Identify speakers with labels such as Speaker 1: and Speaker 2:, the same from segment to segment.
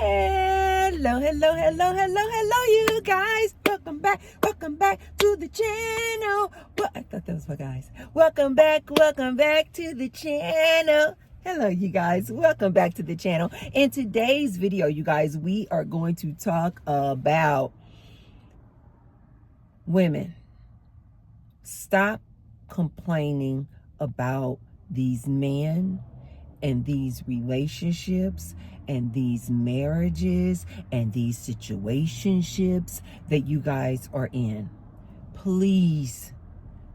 Speaker 1: Hello, hello, hello, hello, hello, you guys. Welcome back to the channel. Well, I thought that was for guys. Welcome back to the channel. Hello, you guys. Welcome back to the channel. In today's video, you guys, we are going to talk about women. Stop complaining about these men and these relationships and these marriages and these situationships that you guys are in. Please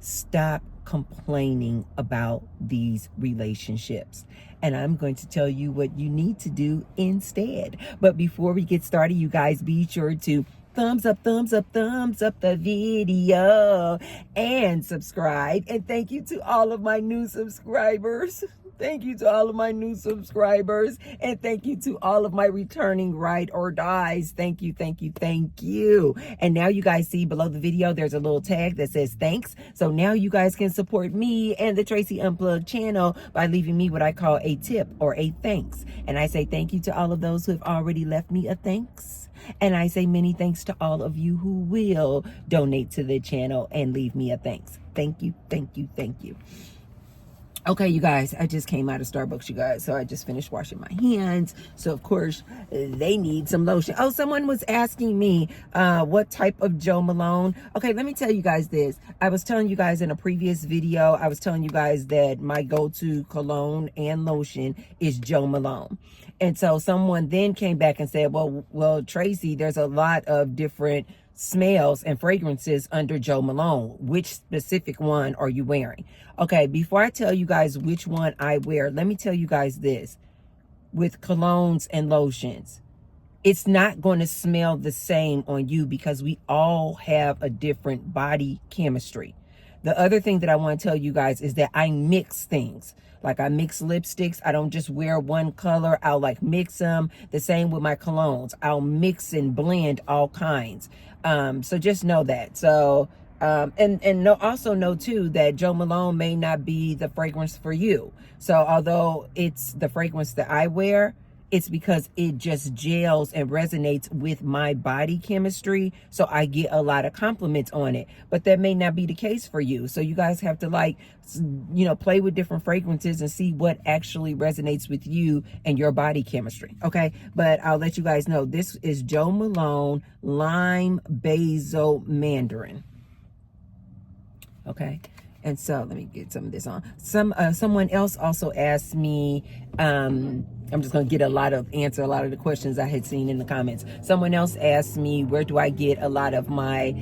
Speaker 1: stop complaining about these relationships. And I'm going to tell you what you need to do instead. But before we get started, you guys, be sure to thumbs up the video and subscribe. And thank you to all of my new subscribers. Thank you to all of my new subscribers. And thank you to all of my returning ride or dies. Thank you. And now you guys see below the video, there's a little tag that says thanks. So now you guys can support me and the Tracy Unplugged channel by leaving me what I call a tip or a thanks. And I say thank you to all of those who have already left me a thanks. And I say many thanks to all of you who will donate to the channel and leave me a thanks. Thank you. Okay, you guys, I just came out of Starbucks, you guys. So I just finished washing my hands. So, of course, they need some lotion. Oh, someone was asking me what type of Joe Malone. Okay, let me tell you guys this. I was telling you guys in a previous video, I was telling you guys that my go-to cologne and lotion is Joe Malone. And so someone then came back and said, well, Tracy, there's a lot of different smells and fragrances under Joe Malone. Which specific one are you wearing? Okay, before I tell you guys which one I wear, let me tell you guys this. With colognes and lotions, it's not going to smell the same on you because we all have a different body chemistry. The other thing that I want to tell you guys is that I mix things. Like I mix lipsticks. I don't just wear one color. I'll like mix them. The same with my colognes. I'll mix and blend all kinds. So just know that. So, also know too that Joe Malone may not be the fragrance for you. So although it's the fragrance that I wear, it's because it just gels and resonates with my body chemistry. So I get a lot of compliments on it, but that may not be the case for you. So you guys have to play with different fragrances and see what actually resonates with you and your body chemistry. Okay. But I'll let you guys know this is Joe Malone Lime Basil Mandarin. Okay. And so let me get some of this on. Someone else also asked me, I'm just going to answer a lot of the questions I had seen in the comments. Someone else asked me, where do I get a lot of my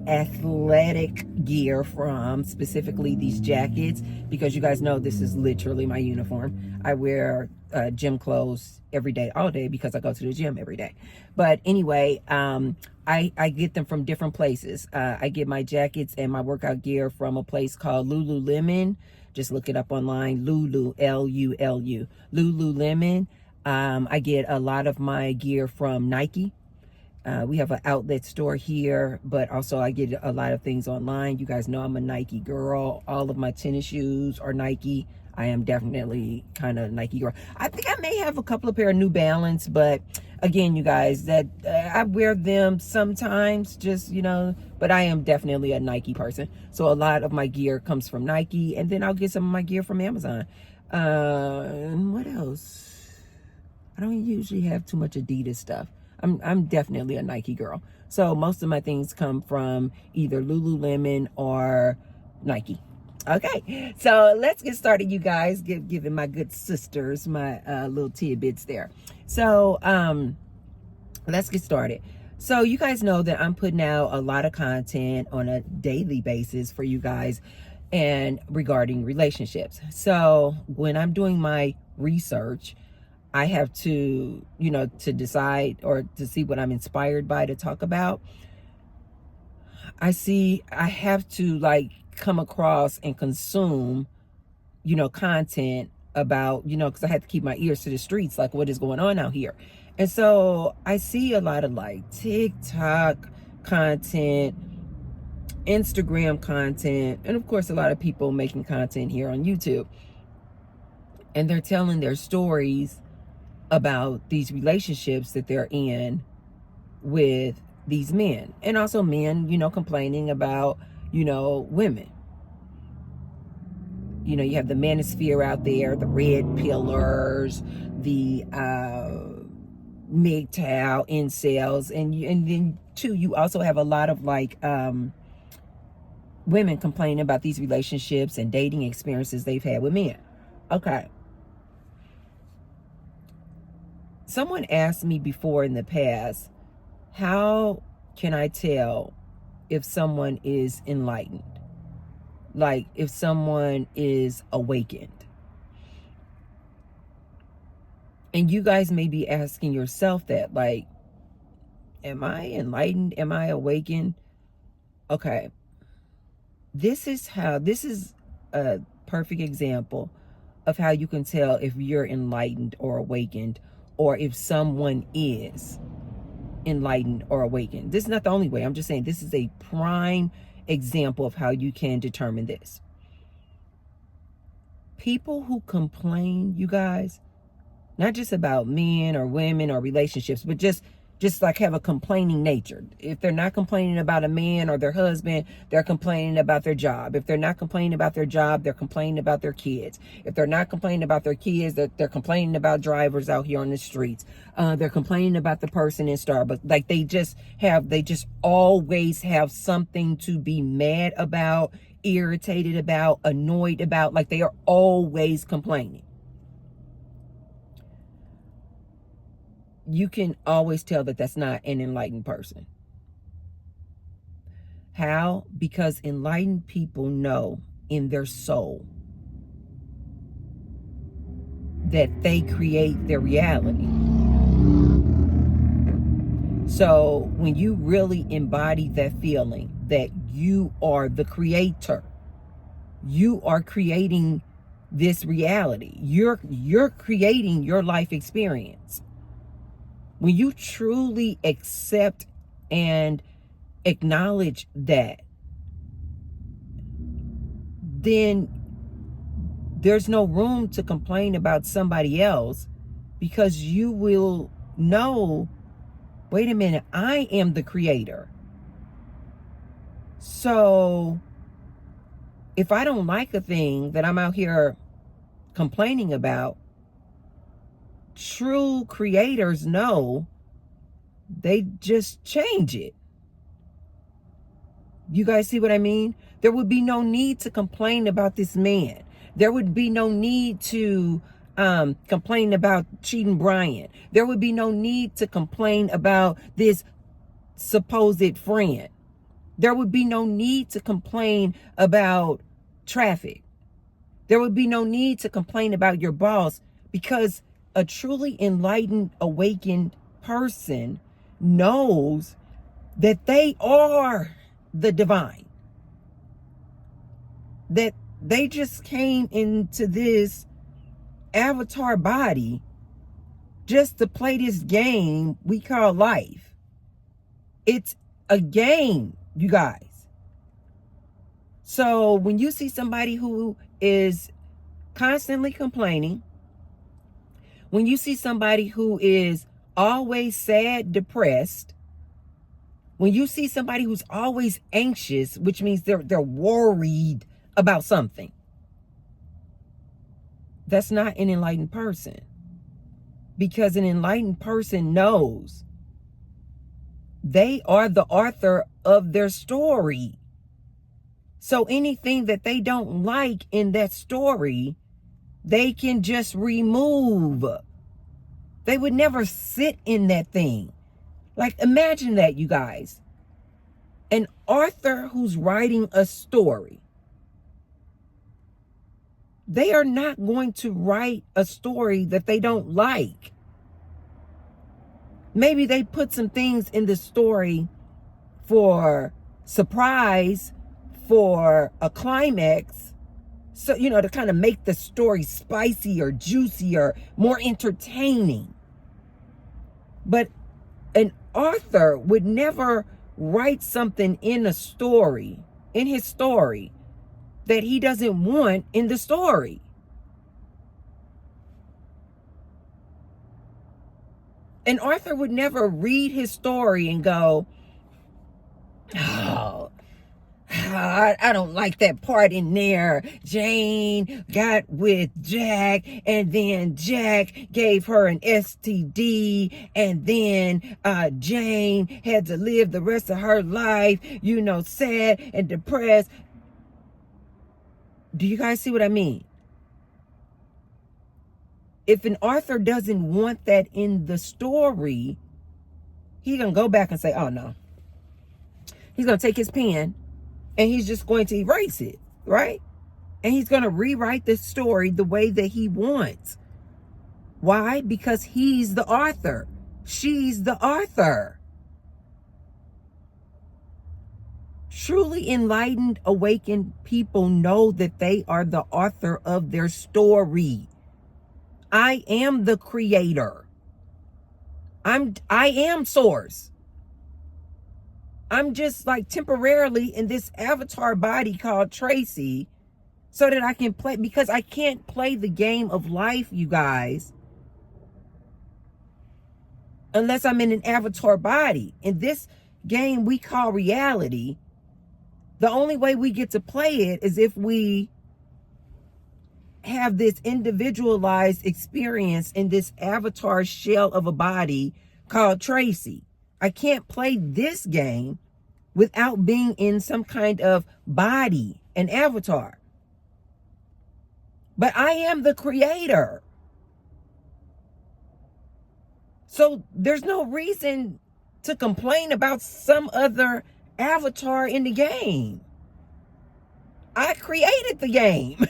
Speaker 1: athletic gear from, specifically these jackets, because you guys know this is literally my uniform. I wear gym clothes every day, all day, because I go to the gym every day. But anyway, I get them from different places. I get my jackets and my workout gear from a place called Lululemon. Just look it up online, Lulu, L-U-L-U, Lululemon. I get a lot of my gear from Nike. We have an outlet store here, but also I get a lot of things online. You guys know I'm a Nike girl. All of my tennis shoes are Nike. I am definitely kind of Nike girl. I think I may have a couple of pair of New Balance, but again, you guys, that I wear them sometimes, but I am definitely a Nike person. So a lot of my gear comes from Nike, and then I'll get some of my gear from Amazon. What else? I don't usually have too much Adidas stuff. I'm definitely a Nike girl. So most of my things come from either Lululemon or Nike. Okay, so let's get started, you guys. Giving my good sisters my little tidbits there. So let's get started. So you guys know that I'm putting out a lot of content on a daily basis for you guys and regarding relationships. So when I'm doing my research, I have to, to decide or to see what I'm inspired by to talk about. I have to come across and consume, content about, because I had to keep my ears to the streets, like what is going on out here. And so I see a lot of TikTok content, Instagram content, and of course a lot of people making content here on YouTube. And they're telling their stories about these relationships that they're in with these men. And also men, complaining about, women. You have the manosphere out there, the red pillars, the MGTOW, incels, and then too, you also have a lot of women complaining about these relationships and dating experiences they've had with men. Okay. Someone asked me before in the past, how can I tell if someone is enlightened? Like if someone is awakened? And you guys may be asking yourself that, like, am I enlightened? Am I awakened? Okay. This is a perfect example of how you can tell if you're enlightened or awakened, or if someone is enlightened or awakened. This is not the only way. I'm just saying this is a prime example of how you can determine this. People who complain, you guys, not just about men or women or relationships, but just like have a complaining nature. If they're not complaining about a man or their husband, they're complaining about their job. If they're not complaining about their job, they're complaining about their kids. If they're not complaining about their kids, they're complaining about drivers out here on the streets. They're complaining about the person in Starbucks. Like they just always have something to be mad about, irritated about, annoyed about. Like they are always complaining. You can always tell that that's not an enlightened person. How? Because enlightened people know in their soul that they create their reality. So when you really embody that feeling that you are the creator, you are creating this reality. You're creating your life experience. When you truly accept and acknowledge that, then there's no room to complain about somebody else, because you will know, wait a minute, I am the creator. So if I don't like a thing that I'm out here complaining about, true creators know, they just change it. You guys see what I mean? There would be no need to complain about this man. There would be no need to complain about cheating Brian. There would be no need to complain about this supposed friend. There would be no need to complain about traffic. There would be no need to complain about your boss, because a truly enlightened, awakened person knows that they are the divine. That they just came into this avatar body just to play this game we call life. It's a game, you guys. So when you see somebody who is constantly complaining, when you see somebody who is always sad, depressed, when you see somebody who's always anxious, which means they're worried about something, that's not an enlightened person. Because an enlightened person knows they are the author of their story. So anything that they don't like in that story, they can just remove. They would never sit in that thing. Like, imagine that, you guys. An author who's writing a story, they are not going to write a story that they don't like. Maybe they put some things in the story for surprise, for a climax, so, to kind of make the story spicy or juicy or more entertaining. But an author would never write something in a story, in his story, that he doesn't want in the story. And Arthur would never read his story and go, oh, I don't like that part in there. Jane got with Jack, and then Jack gave her an STD, and then Jane had to live the rest of her life, sad and depressed. Do you guys see what I mean? If an author doesn't want that in the story, he's going to go back and say, oh no. He's going to take his pen and he's just going to erase it, right? And he's going to rewrite the story the way that he wants. Why? Because he's the author. She's the author. Truly enlightened, awakened people know that they are the author of their story. I am the creator. I am source. I'm just like temporarily in this avatar body called Tracy so that I can play, because I can't play the game of life, you guys, unless I'm in an avatar body. In this game we call reality, the only way we get to play it is if we have this individualized experience in this avatar shell of a body called Tracy. I can't play this game without being in some kind of body, an avatar. But I am the creator. So there's no reason to complain about some other avatar in the game. I created the game.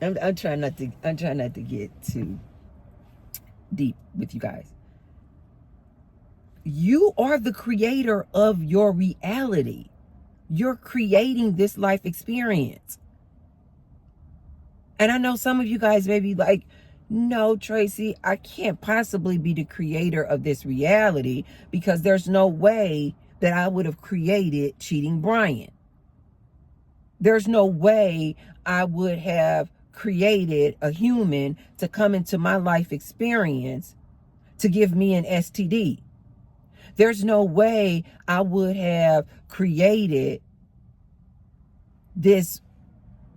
Speaker 1: I'm trying not to get too deep with you guys. You are the creator of your reality. You're creating this life experience. And I know some of you guys may be like, no, Tracy, I can't possibly be the creator of this reality because there's no way that I would have created cheating Brian. There's no way I would have created a human to come into my life experience to give me an STD. There's no way I would have created this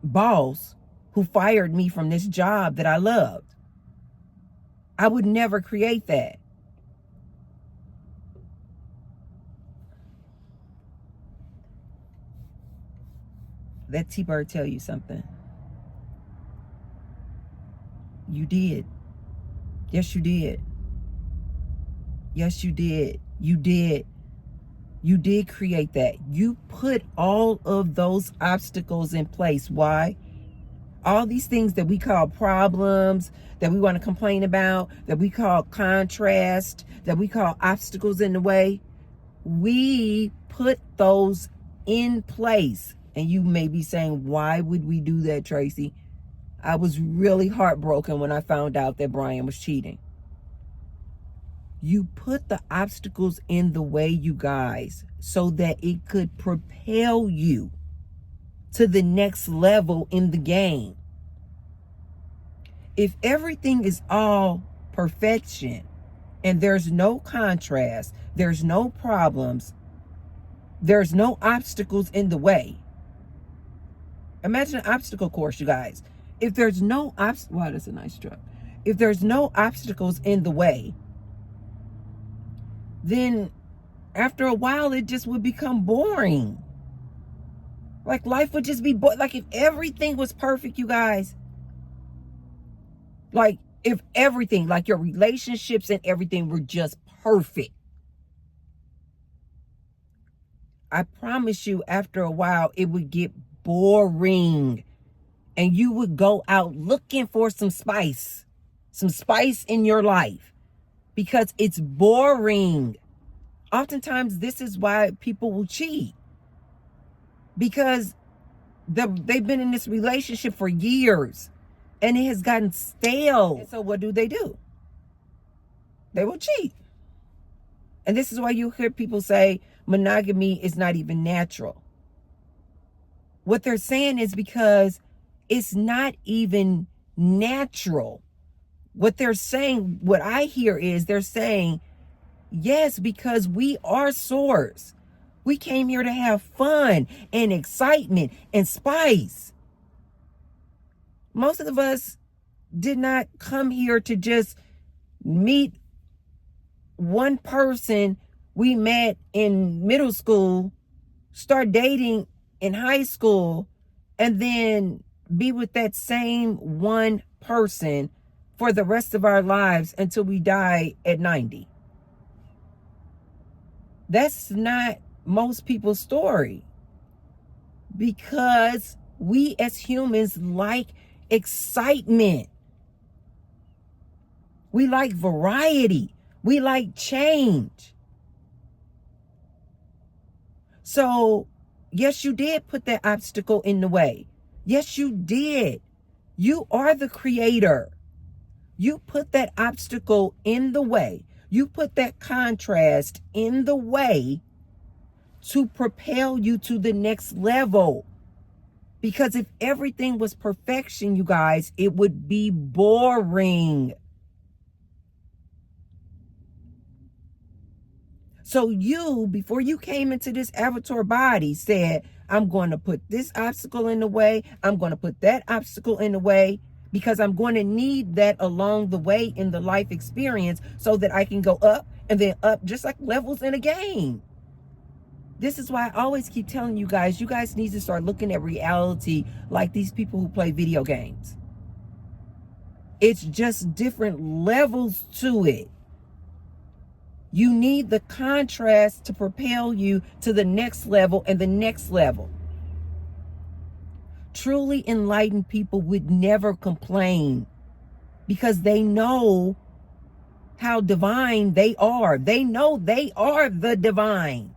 Speaker 1: boss who fired me from this job that I loved. I would never create that. Let T-Bird tell you something. You did. Yes, you did. Yes, you did. You did. You did create that. You put all of those obstacles in place. Why? All these things that we call problems, that we want to complain about, that we call contrast, that we call obstacles in the way, we put those in place. And you may be saying, why would we do that, Tracy? I was really heartbroken when I found out that Brian was cheating. You put the obstacles in the way, you guys, so that it could propel you to the next level in the game. If everything is all perfection and there's no contrast, there's no problems, there's no obstacles in the way. Imagine an obstacle course, you guys. If there's no wow, that's a nice truck. If there's no obstacles in the way, then after a while it just would become boring. Like life would just be like if everything was perfect, you guys. Like if everything, like your relationships and everything were just perfect. I promise you, after a while, it would get boring. And you would go out looking for some spice in your life because it's boring. Oftentimes, this is why people will cheat, because they've been in this relationship for years and it has gotten stale. And so what do? They will cheat. And this is why you hear people say monogamy is not even natural. What they're saying is because it's not even natural. What they're saying, what I hear is they're saying, yes, because we are source. We came here to have fun and excitement and spice. Most of us did not come here to just meet one person we met in middle school, start dating in high school, and then be with that same one person for the rest of our lives until we die at 90. That's not most people's story, because we as humans like excitement. We like variety. We like change. So, yes, you did put that obstacle in the way. Yes, you did. You are the creator. You put that obstacle in the way. You put that contrast in the way to propel you to the next level. Because if everything was perfection, you guys, it would be boring. So you, before you came into this avatar body, said, I'm going to put this obstacle in the way. I'm going to put that obstacle in the way, because I'm going to need that along the way in the life experience so that I can go up and then up, just like levels in a game. This is why I always keep telling you guys need to start looking at reality like these people who play video games. It's just different levels to it. You need the contrast to propel you to the next level and the next level. Truly enlightened people would never complain, because they know how divine they are. They know they are the divine.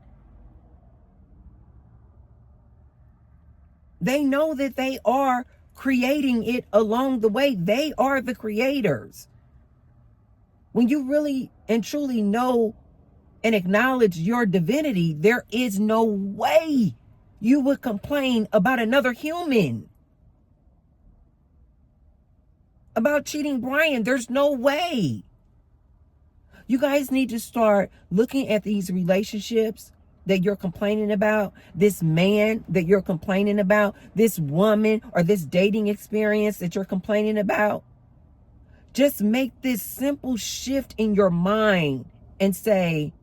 Speaker 1: They know that they are creating it along the way. They are the creators. When you really and truly know and acknowledge your divinity, there is no way you would complain about another human. About cheating Brian, there's no way. You guys need to start looking at these relationships that you're complaining about, this man that you're complaining about, this woman or this dating experience that you're complaining about. Just make this simple shift in your mind and say,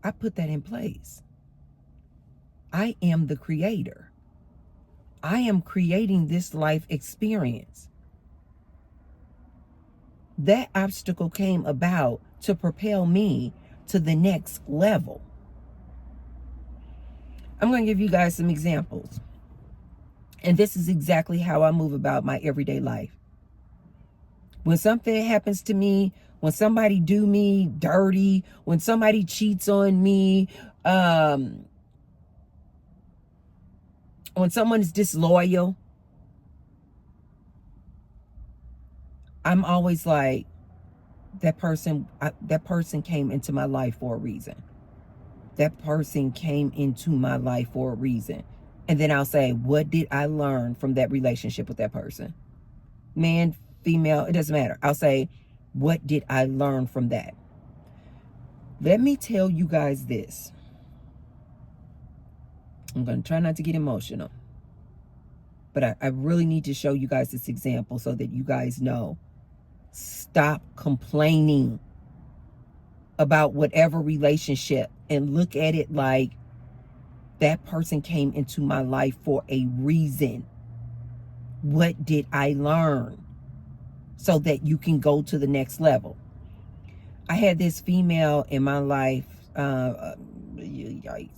Speaker 1: I put that in place. I am the creator. I am creating this life experience. That obstacle came about to propel me to the next level. I'm going to give you guys some examples. And this is exactly how I move about my everyday life. When something happens to me, when somebody do me dirty, when somebody cheats on me, when someone is disloyal, I'm always like, that person came into my life for a reason. That person came into my life for a reason. And then I'll say, what did I learn from that relationship with that person? Man, female, it doesn't matter. I'll say, what did I learn from that? Let me tell you guys this. I'm going to try not to get emotional. But I really need to show you guys this example so that you guys know. Stop complaining about whatever relationship and look at it like that person came into my life for a reason. What did I learn so that you can go to the next level? I had this female in my life,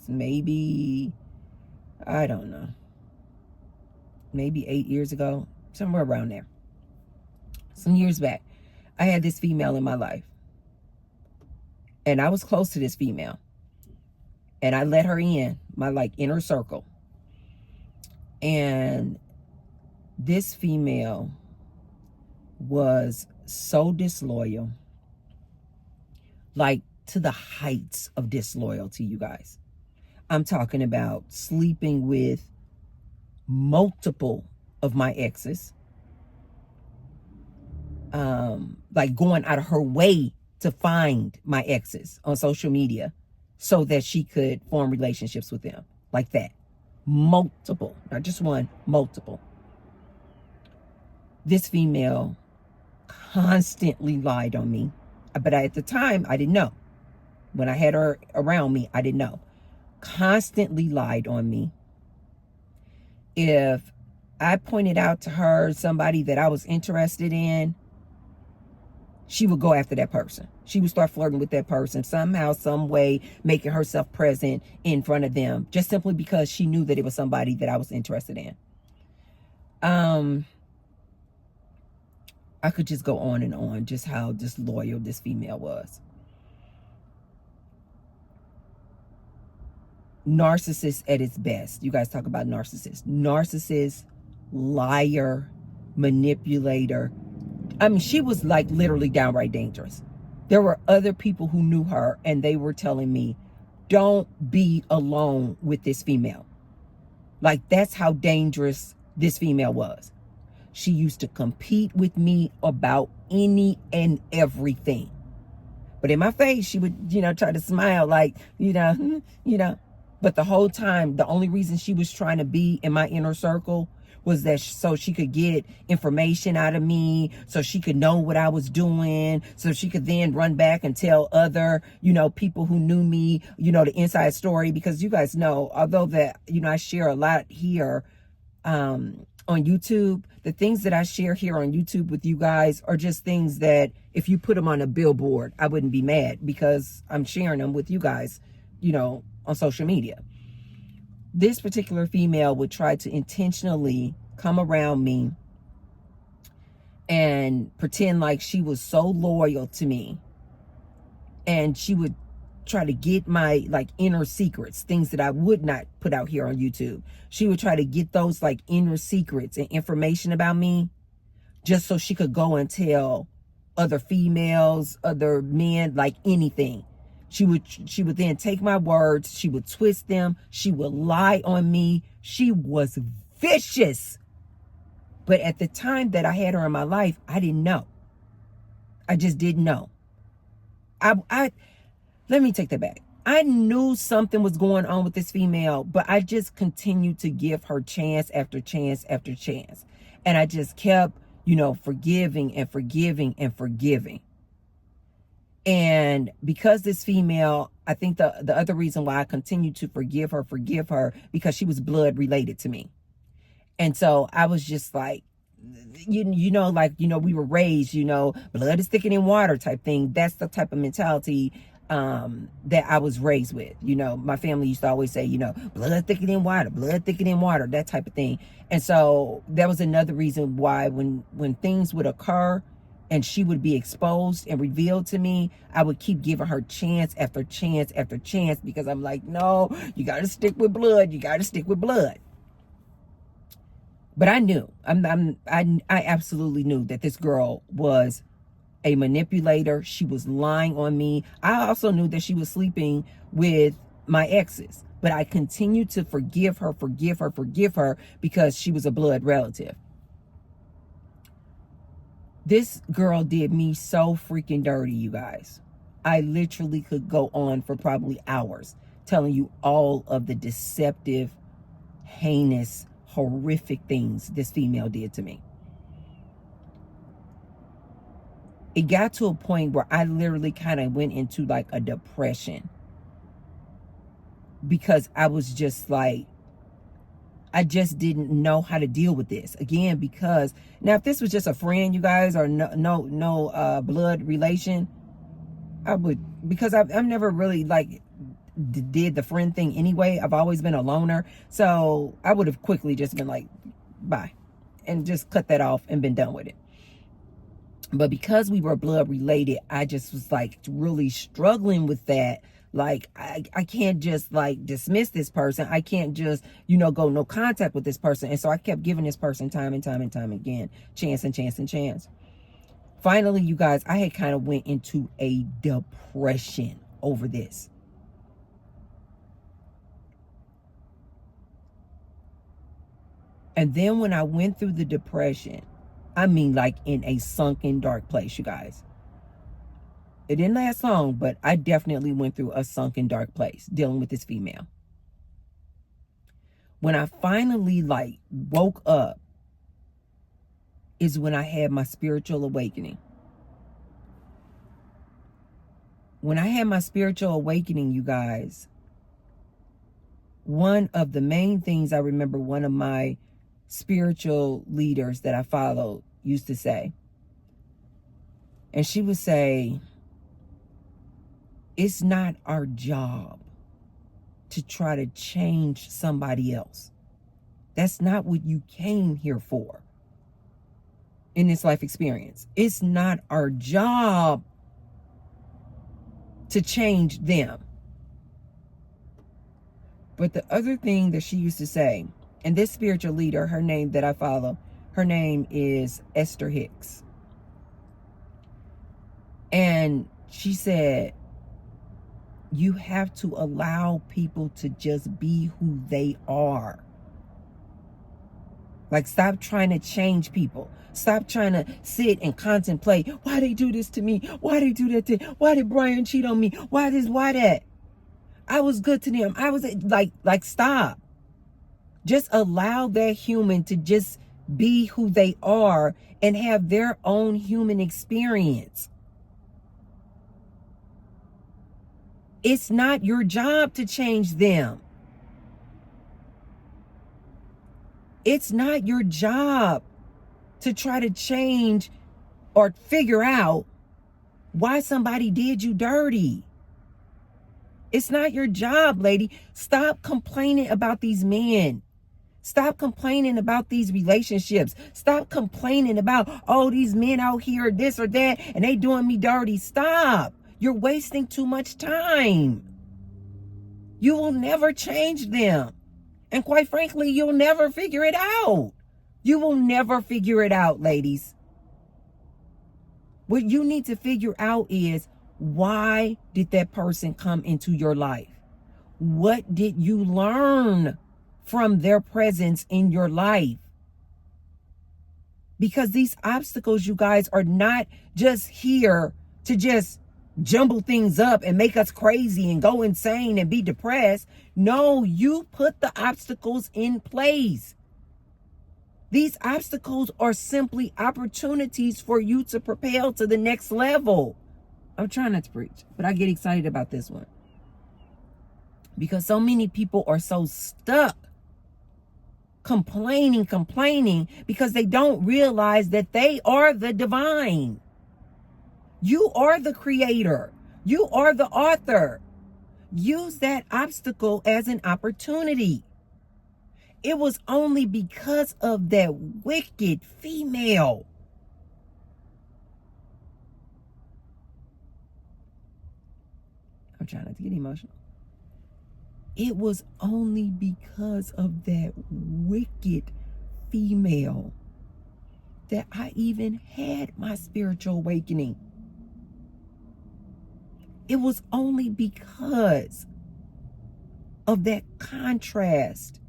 Speaker 1: maybe, I don't know, maybe 8 years ago, somewhere around there. Some years back, I had this female in my life. And I was close to this female. And I let her in my inner circle. And this female was so disloyal, like to the heights of disloyalty, you guys. I'm talking about sleeping with multiple of my exes, like going out of her way to find my exes on social media so that she could form relationships with them like that. Multiple, not just one, multiple. This female constantly lied on me, but at the time I didn't know. When I had her around me, I didn't know. Constantly lied on me. If I pointed out to her somebody that I was interested in, she would go after that person. She would start flirting with that person somehow, some way, making herself present in front of them, just simply because she knew that it was somebody that I was interested in. I could just go on and on, just how disloyal this female was. Narcissist at its best. You guys talk about narcissist. Narcissist, liar, manipulator. I mean, she was like literally downright dangerous. There were other people who knew her and they were telling me, don't be alone with this female. Like, that's how dangerous this female was. She used to compete with me about any and everything. But in my face, she would, try to smile like, But the whole time, the only reason she was trying to be in my inner circle was that so she could get information out of me, so she could know what I was doing, so she could then run back and tell other, people who knew me, the inside story. Because you guys know, although that, I share a lot here on YouTube, the things that I share here on YouTube with you guys are just things that if you put them on a billboard, I wouldn't be mad because I'm sharing them with you guys, on social media. This particular female would try to intentionally come around me and pretend like she was so loyal to me. And she would try to get my like inner secrets, things that I would not put out here on YouTube. She would try to get those like inner secrets and information about me just so she could go and tell other females, other men, like anything. She would then take my words, she would twist them, she would lie on me. She was vicious. But at the time that I had her in my life, I didn't know. I just didn't know. Let me take that back. I knew something was going on with this female, but I just continued to give her chance after chance after chance. And I just kept, forgiving and forgiving and forgiving. And because this female, I think the other reason why I continued to forgive her, because she was blood related to me. And so I was just like, we were raised, blood is thicker than water type thing. That's the type of mentality that I was raised with. My family used to always say, blood thicker than water, that type of thing. And so that was another reason why when things would occur and she would be exposed and revealed to me, I would keep giving her chance after chance after chance, because I'm like, no, you got to stick with blood. But I knew, I absolutely knew that this girl was a manipulator. She was lying on me. I also knew that she was sleeping with my exes, but I continued to forgive her because she was a blood relative. This girl did me so freaking dirty, you guys. I literally could go on for probably hours telling you all of the deceptive, heinous, horrific things this female did to me. It got to a point where I literally kind of went into like a depression, because I was just like, I just didn't know how to deal with this. Again, because now if this was just a friend, you guys, or no blood relation, I would, because I've never really like did the friend thing anyway. I've always been a loner. So I would have quickly just been like, bye, and just cut that off and been done with it. But because we were blood related, I just was like really struggling with that. Like, I can't just like dismiss this person. I can't just, go no contact with this person. And so I kept giving this person time and time and time again, chance and chance and chance. Finally, you guys, I had kind of went into a depression over this. And then when I went through the depression, I mean, like in a sunken, dark place, you guys. It didn't last long, but I definitely went through a sunken, dark place dealing with this female. When I finally like woke up is when I had my spiritual awakening. When I had my spiritual awakening, you guys, one of the main things I remember one of my spiritual leaders that I followed used to say, and she would say, it's not our job to try to change somebody else. That's not what you came here for in this life experience. It's not our job to change them. But the other thing that she used to say, and this spiritual leader, her name that I follow, her name is Esther Hicks. And she said, you have to allow people to just be who they are. Like, stop trying to change people. Stop trying to sit and contemplate, why they do this to me? Why they do that to me? Why did Brian cheat on me? Why this, why that? I was good to them. I was like, stop. Just allow that human to just be who they are and have their own human experience. It's not your job to change them. It's not your job to try to change or figure out why somebody did you dirty. It's not your job, lady. Stop complaining about these men. Stop complaining about these relationships. Stop complaining about, oh, these men out here, this or that, and they doing me dirty. Stop. You're wasting too much time. You will never change them. And quite frankly, you'll never figure it out. You will never figure it out, ladies. What you need to figure out is, why did that person come into your life? What did you learn from their presence in your life? Because these obstacles, you guys, are not just here to just jumble things up and make us crazy and go insane and be depressed. No, you put the obstacles in place. These obstacles are simply opportunities for you to propel to the next level. I'm trying not to preach, but I get excited about this one. Because so many people are so stuck complaining because they don't realize that they are the divine. You are the creator. You are the author. Use that obstacle as an opportunity. It was only because of that wicked female. I'm trying not to get emotional. It was only because of that wicked female that I even had my spiritual awakening. It was only because of that contrast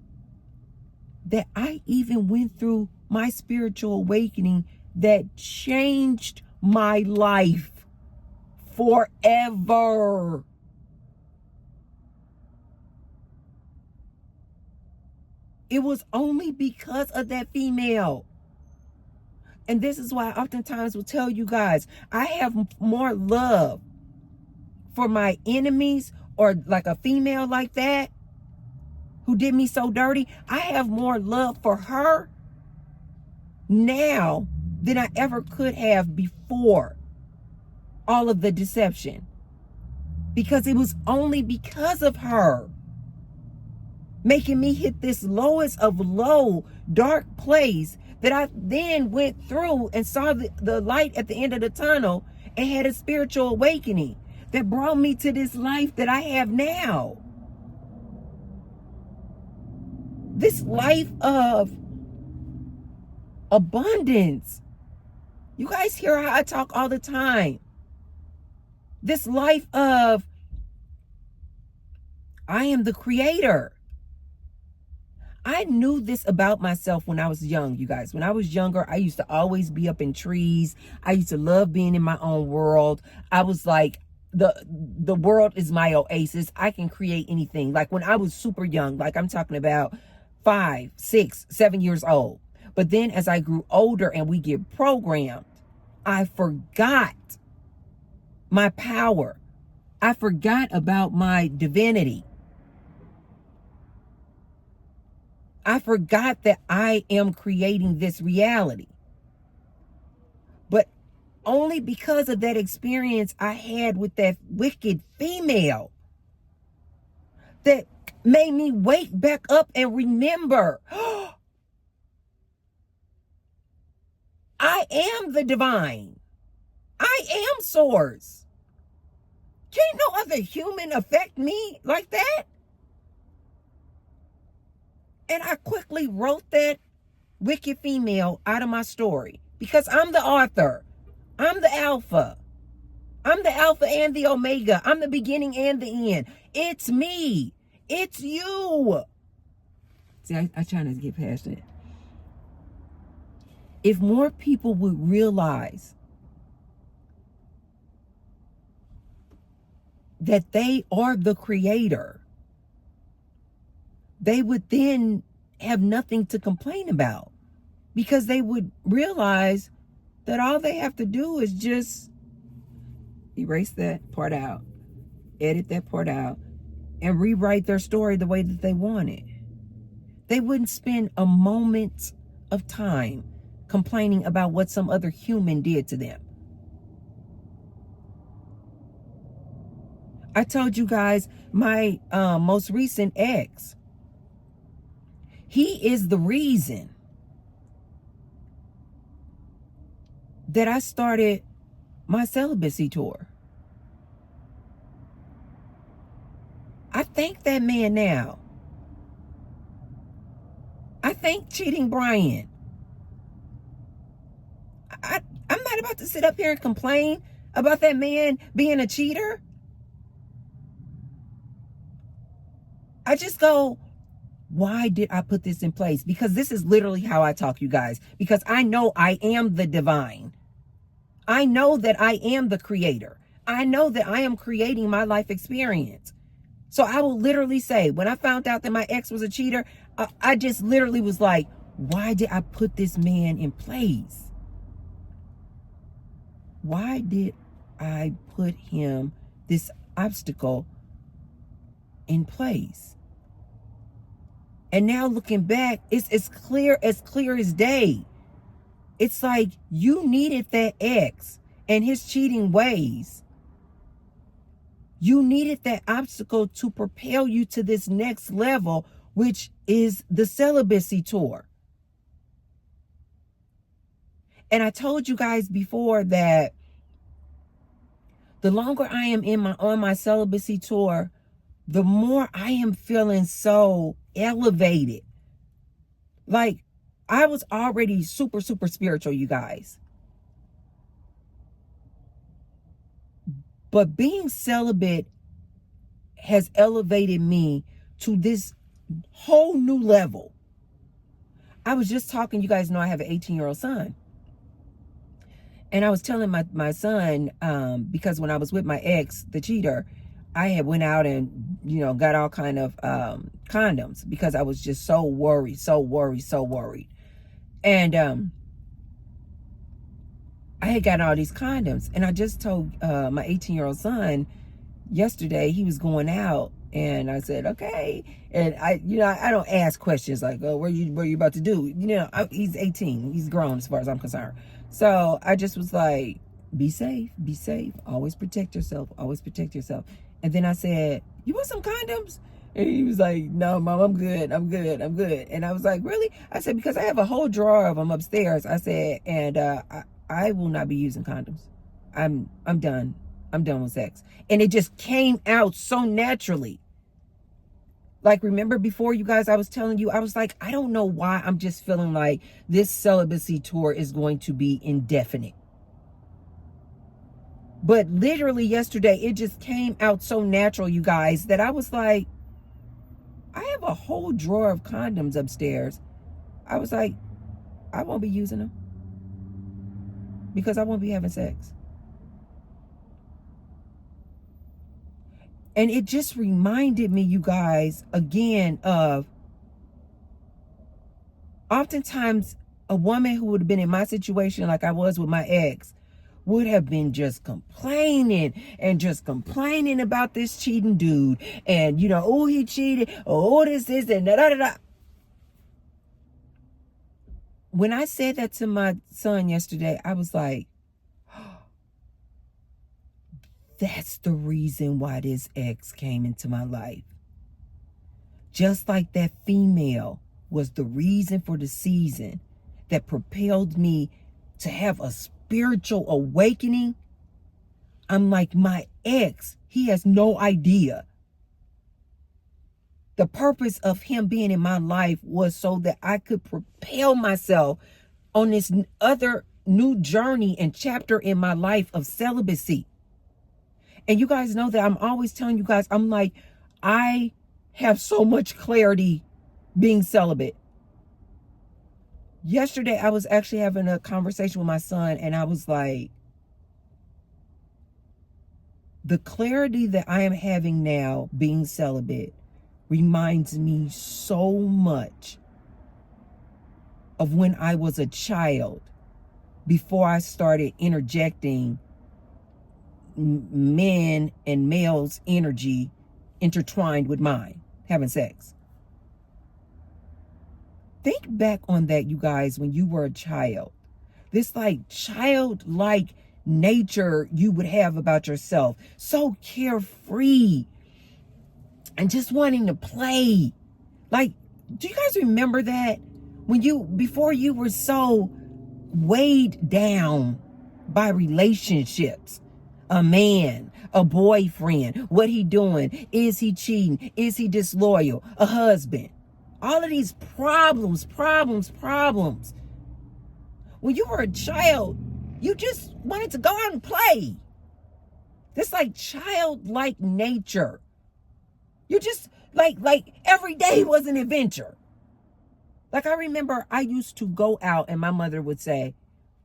Speaker 1: that I even went through my spiritual awakening that changed my life forever. It was only because of that female. And this is why I oftentimes will tell you guys, I have more love for my enemies, or like a female like that who did me so dirty. I have more love for her now than I ever could have before all of the deception. Because it was only because of her making me hit this lowest of low, dark place that I then went through and saw the light at the end of the tunnel and had a spiritual awakening that brought me to this life that I have now. This life of abundance. You guys hear how I talk all the time. This life of, I am the creator. I knew this about myself when I was young, you guys. When I was younger, I used to always be up in trees. I used to love being in my own world. I was like, the world is my oasis. I can create anything. Like when I was super young, like I'm talking about 5, 6, 7 years old. But then as I grew older and we get programmed, I forgot my power. I forgot about my divinity. I forgot that I am creating this reality. But only because of that experience I had with that wicked female that made me wake back up and remember, I am the divine. I am source. Can't no other human affect me like that. And I quickly wrote that wicked female out of my story because I'm the author. I'm the alpha. I'm the alpha and the omega. I'm the beginning and the end. It's me. It's you. See, I try not to get past it. If more people would realize that they are the creator, they would then have nothing to complain about because they would realize that all they have to do is just erase that part out, edit that part out, and rewrite their story the way that they want it. They wouldn't spend a moment of time complaining about what some other human did to them. I told you guys my most recent ex, he is the reason that I started my celibacy tour. I thank that man now. I thank cheating Brian. I'm not about to sit up here and complain about that man being a cheater. I just go, why did I put this in place? Because this is literally how I talk, you guys. Because I know I am the divine. I know that I am the creator. I know that I am creating my life experience. So I will literally say, when I found out that my ex was a cheater, I just literally was like, why did I put this man in place? Why did I put him, this obstacle, in place? And now looking back, it's as clear as day. It's like you needed that ex and his cheating ways. You needed that obstacle to propel you to this next level, which is the celibacy tour. And I told you guys before that the longer I am on my celibacy tour, the more I am feeling so elevated. Like I was already super, super spiritual, you guys. But being celibate has elevated me to this whole new level. I was just talking, you guys know I have an 18-year-old son. And I was telling my son, because when I was with my ex, the cheater, I had went out and, got all kind of condoms because I was just so worried. And I had gotten all these condoms. And I just told my 18-year-old son yesterday, he was going out, and I said, okay. And I don't ask questions like, oh, what are you about to do? He's 18. He's grown as far as I'm concerned. So I just was like, be safe, always protect yourself. And then I said, you want some condoms? And he was like, no, Mom, I'm good. And I was like, really? I said, because I have a whole drawer of them upstairs. I said, and I will not be using condoms. I'm done. I'm done with sex. And it just came out so naturally. Like, remember before, you guys, I was telling you, I was like, I don't know why I'm just feeling like this celibacy tour is going to be indefinite. But literally yesterday, it just came out so natural, you guys, that I was like, I have a whole drawer of condoms upstairs. I was like, I won't be using them because I won't be having sex. And it just reminded me, you guys, again, of oftentimes a woman who would have been in my situation like I was with my ex would have been just complaining about this cheating dude. And, oh, he cheated. Oh, this, and da, da, da, da. When I said that to my son yesterday, I was like, that's the reason why this ex came into my life. Just like that female was the reason for the season that propelled me to have a spiritual awakening. I'm like, my ex, he has no idea. The purpose of him being in my life was so that I could propel myself on this other new journey and chapter in my life of celibacy. And you guys know that I'm always telling you guys, I'm like, I have so much clarity being celibate. Yesterday, I was actually having a conversation with my son, and I was like, the clarity that I am having now being celibate reminds me so much of when I was a child, before I started interjecting men and males' energy intertwined with mine, having sex. Think back on that, you guys, when you were a child. This like childlike nature you would have about yourself. So carefree and just wanting to play. Like, do you guys remember that? Before you were so weighed down by relationships, a man, a boyfriend, what he doing? Is he cheating? Is he disloyal? A husband? All of these problems. When you were a child, you just wanted to go out and play. This like childlike nature. You just like every day was an adventure. Like I remember I used to go out and my mother would say,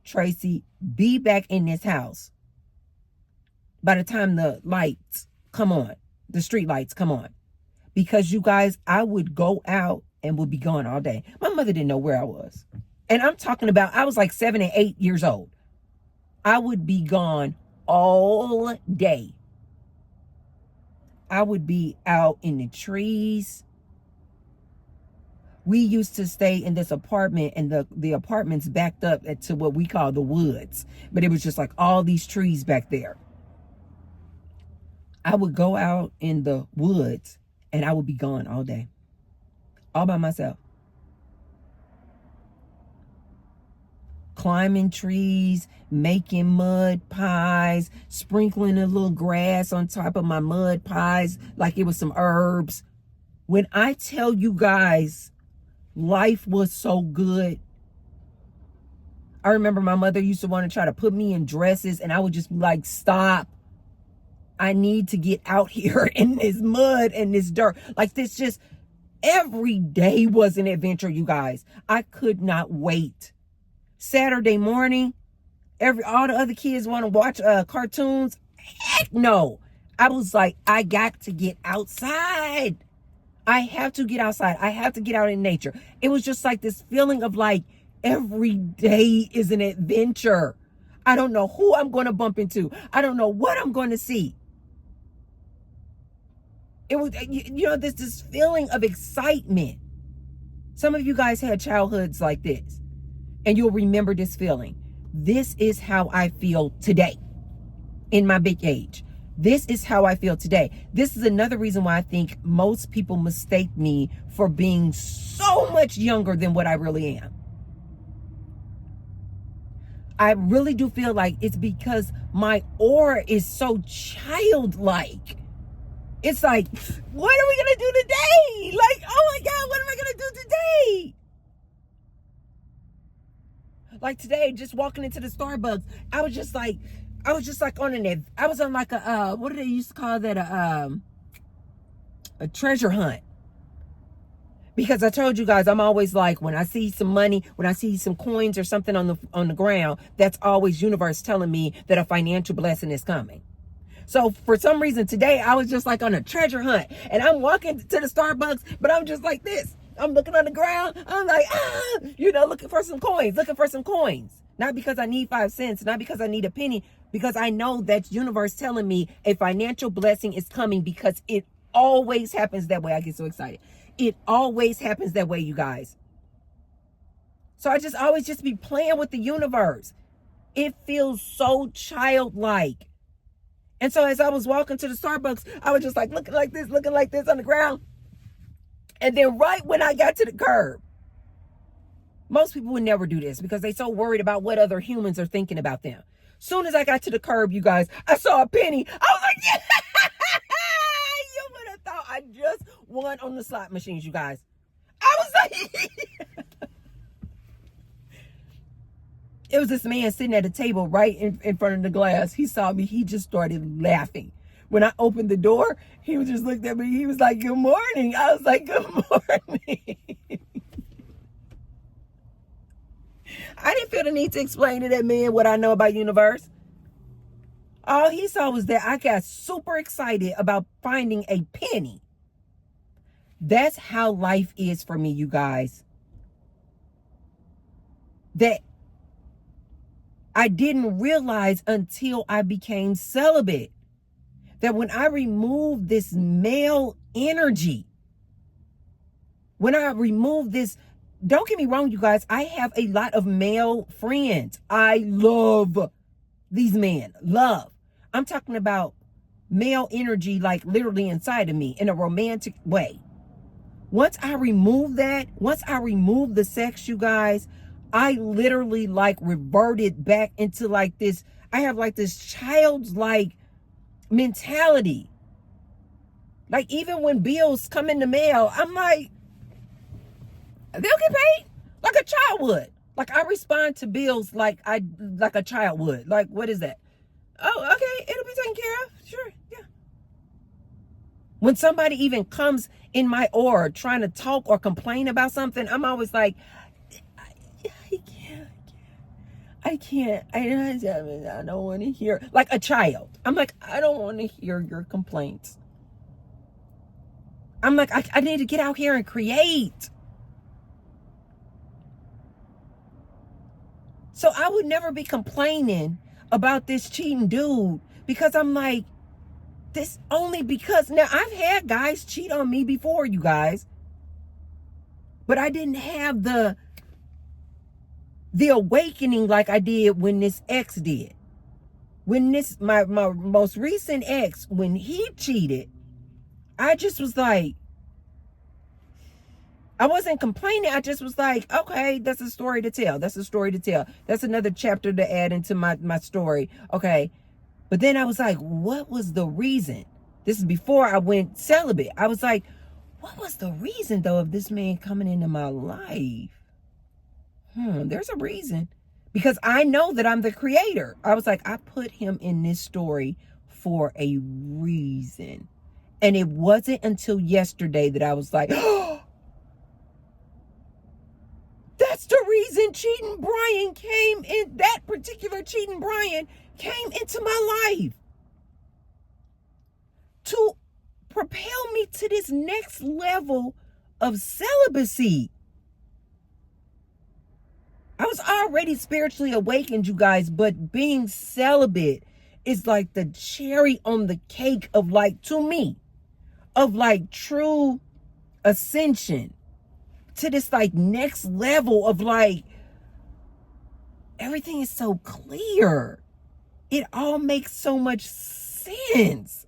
Speaker 1: Tracy, be back in this house by the time the lights come on, the street lights come on. Because you guys, I would go out and would be gone all day. My mother didn't know where I was. And I'm talking about, I was like 7 and 8 years old. I would be gone all day. I would be out in the trees. We used to stay in this apartment, and the apartments backed up to what we call the woods. But it was just like all these trees back there. I would go out in the woods and I would be gone all day. All by myself. Climbing trees, making mud pies, sprinkling a little grass on top of my mud pies like it was some herbs. When I tell you guys, life was so good. I remember my mother used to want to try to put me in dresses, and I would just be like, stop. I need to get out here in this mud and this dirt. Like this, just every day was an adventure, you guys. I could not wait. Saturday morning, all the other kids want to watch cartoons. Heck no. I was like, I got to get outside. I have to get outside. I have to get out in nature. It was just like this feeling of like every day is an adventure. I don't know who I'm going to bump into. I don't know what I'm going to see. It was, this feeling of excitement. Some of you guys had childhoods like this, and you'll remember this feeling. This is how I feel today in my big age. This is how I feel today. This is another reason why I think most people mistake me for being so much younger than what I really am. I really do feel like it's because my aura is so childlike. It's like, what are we going to do today? Like, oh my God, what am I going to do today? Like today, just walking into the Starbucks, I was just like on I was on like a, what do they used to call that? A treasure hunt. Because I told you guys, I'm always like, when I see some money, when I see some coins or something on the ground, that's always universe telling me that a financial blessing is coming. So for some reason today, I was just like on a treasure hunt, and I'm walking to the Starbucks, but I'm just like this. I'm looking on the ground. I'm like, looking for some coins. Not because I need 5 cents, not because I need a penny, because I know that universe telling me a financial blessing is coming, because it always happens that way. I get so excited. It always happens that way, you guys. So I just always just be playing with the universe. It feels so childlike. And so as I was walking to the Starbucks, I was just like looking like this on the ground. And then right when I got to the curb, most people would never do this because they're so worried about what other humans are thinking about them. Soon as I got to the curb, you guys, I saw a penny. I was like, yeah! You would have thought I just won on the slot machines, you guys. I was like, it was this man sitting at a table right in front of the glass. He saw me. He just started laughing. When I opened the door, he was just looked at me. He was like, good morning. I was like, good morning. I didn't feel the need to explain to that man what I know about universe. All he saw was that I got super excited about finding a penny. That's how life is for me, you guys. That I didn't realize until I became celibate. That when I removed this male energy, when I removed this, don't get me wrong, you guys, I have a lot of male friends. I love these men. Love. I'm talking about male energy, like literally inside of me in a romantic way. Once I remove that, once I remove the sex, you guys, I literally like reverted back into like this. I have like this childlike mentality. Like even when bills come in the mail, I'm like, they'll get paid like a child would. Like I respond to bills like a child would. Like, what is that? Oh, okay, it'll be taken care of. Sure, yeah. When somebody even comes in my aura trying to talk or complain about something, I'm always like, I can't. I don't want to hear, like a child. I'm like, I don't want to hear your complaints. I'm like, I need to get out here and create. So I would never be complaining about this cheating dude, because I'm like, this only because, now I've had guys cheat on me before, you guys, but I didn't have the awakening like I did when this ex did. When this, my most recent ex, when he cheated, I just was like, I wasn't complaining. I just was like, okay, that's a story to tell. That's a story to tell. That's another chapter to add into my story. Okay. But then I was like, what was the reason? This is before I went celibate. I was like, what was the reason though of this man coming into my life? There's a reason. Because I know that I'm the creator. I was like, I put him in this story for a reason. And it wasn't until yesterday that I was like, oh, that's the reason cheating Brian came in. That particular cheating Brian came into my life to propel me to this next level of celibacy. I was already spiritually awakened, you guys, but being celibate is like the cherry on the cake of, like, to me, of like true ascension to this like next level of like, everything is so clear. It all makes so much sense.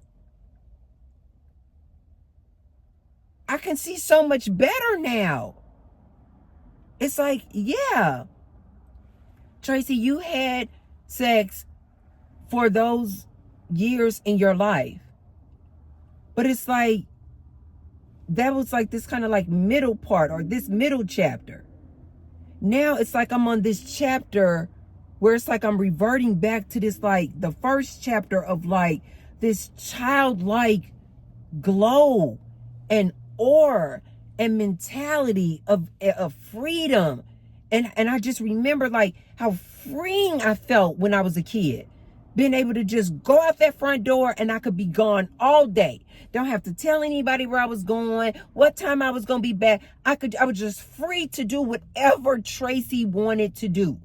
Speaker 1: I can see so much better now. It's like, yeah, Tracy, you had sex for those years in your life. But it's like, that was like this kind of like middle part, or this middle chapter. Now it's like I'm on this chapter where it's like I'm reverting back to this, like the first chapter of like this childlike glow and aura and mentality of freedom. And I just remember like how freeing I felt when I was a kid. Being able to just go out that front door and I could be gone all day. Don't have to tell anybody where I was going, what time I was going to be back. I was just free to do whatever Tracy wanted to do.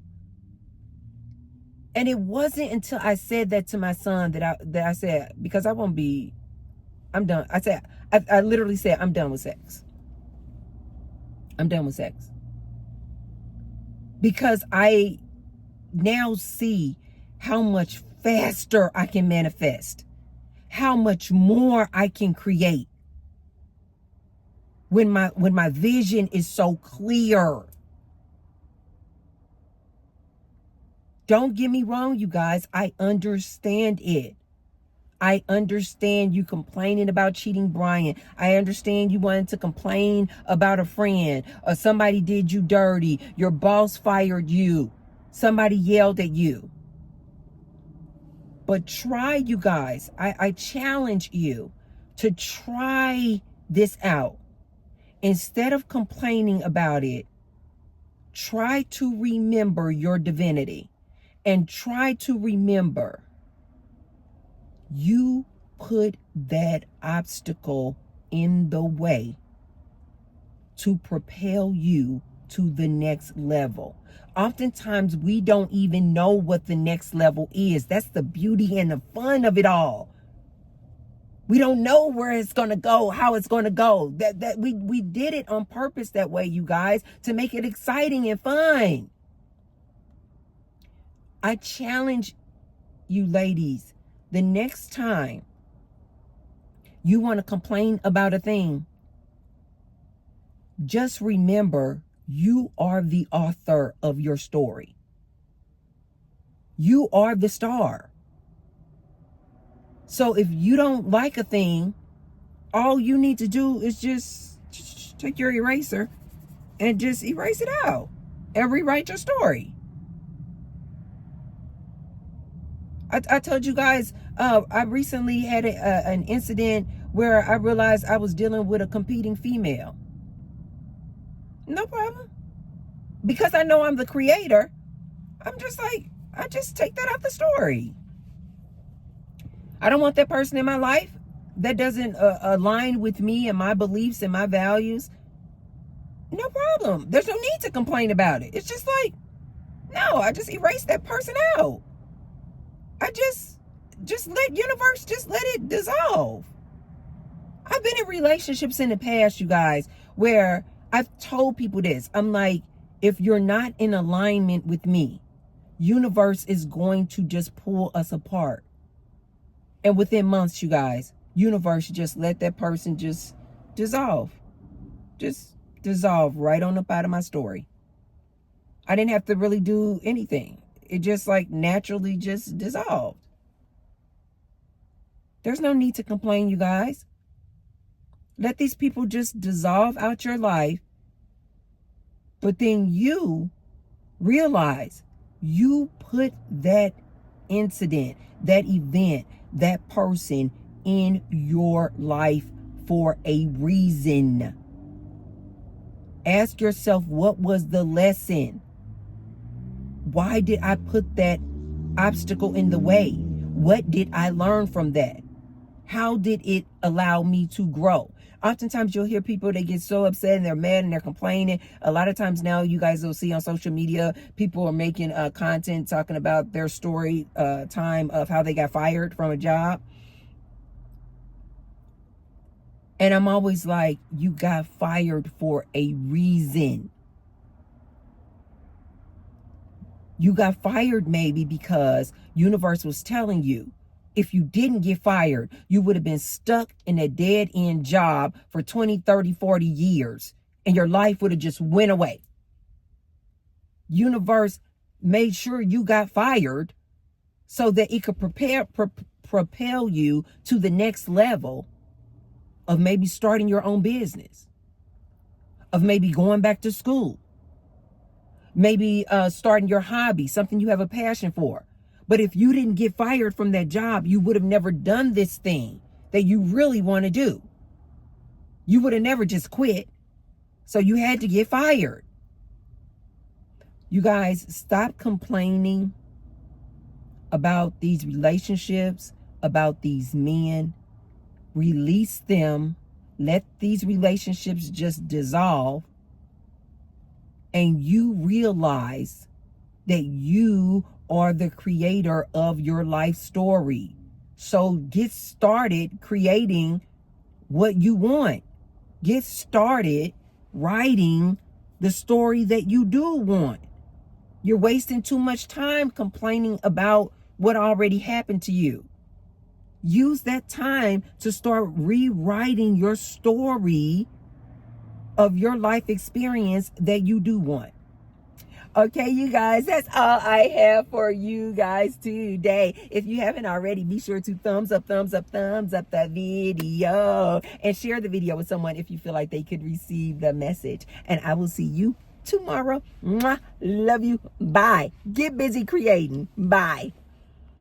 Speaker 1: And it wasn't until I said that to my son that I said, because I'm done. I literally said, I'm done with sex. I'm done with sex. Because I now see how much faster I can manifest, how much more I can create when my vision is so clear. Don't get me wrong, you guys. I understand it. I understand you complaining about cheating Brian. I understand you wanted to complain about a friend or somebody did you dirty. Your boss fired you. Somebody yelled at you. But try, you guys. I challenge you to try this out. Instead of complaining about it, try to remember your divinity and try to remember you put that obstacle in the way to propel you to the next level. Oftentimes, we don't even know what the next level is. That's the beauty and the fun of it all. We don't know where it's going to go, how it's going to go. That we did it on purpose that way, you guys, to make it exciting and fun. I challenge you ladies, the next time you want to complain about a thing, just remember you are the author of your story. You are the star. So if you don't like a thing, all you need to do is just take your eraser and just erase it out and rewrite your story. I told you guys, I recently had an incident where I realized I was dealing with a competing female. No problem. Because I know I'm the creator, I'm just like, I just take that out the story. I don't want that person in my life that doesn't align with me and my beliefs and my values. No problem. There's no need to complain about it. It's just like, no, I just erase that person out. I just let universe, just let it dissolve. I've been in relationships in the past, you guys, where I've told people this. I'm like, if you're not in alignment with me, universe is going to just pull us apart. And within months, you guys, universe just let that person just dissolve. Just dissolve right on up out of my story. I didn't have to really do anything. It just like naturally just dissolved. There's no need to complain, you guys. Let these people just dissolve out your life. But then you realize you put that incident, that event, that person in your life for a reason. Ask yourself, what was the lesson? Why did I put that obstacle in the way? What did I learn from that? How did it allow me to grow? Oftentimes you'll hear people, they get so upset and they're mad and they're complaining. A lot of times now you guys will see on social media, people are making content talking about their story time of how they got fired from a job. And I'm always like, you got fired for a reason. You got fired maybe because universe was telling you, if you didn't get fired, you would have been stuck in a dead end job for 20, 30, 40 years and your life would have just went away. Universe made sure you got fired so that it could propel you to the next level of maybe starting your own business, of maybe going back to school, maybe starting your hobby, something you have a passion for. But if you didn't get fired from that job, you would have never done this thing that you really want to do. You would have never just quit. So you had to get fired. You guys, stop complaining about these relationships, about these men. Release them. Let these relationships just dissolve. And you realize that you are the creator of your life story. So get started creating what you want. Get started writing the story that you do want. You're wasting too much time complaining about what already happened to you. Use that time to start rewriting your story of your life experience that you do want. Okay, you guys, that's all I have for you guys today. If you haven't already, be sure to thumbs up the video and share the video with someone if you feel like they could receive the message. And I will see you tomorrow. Mwah. Love you. Bye. Get busy creating. Bye.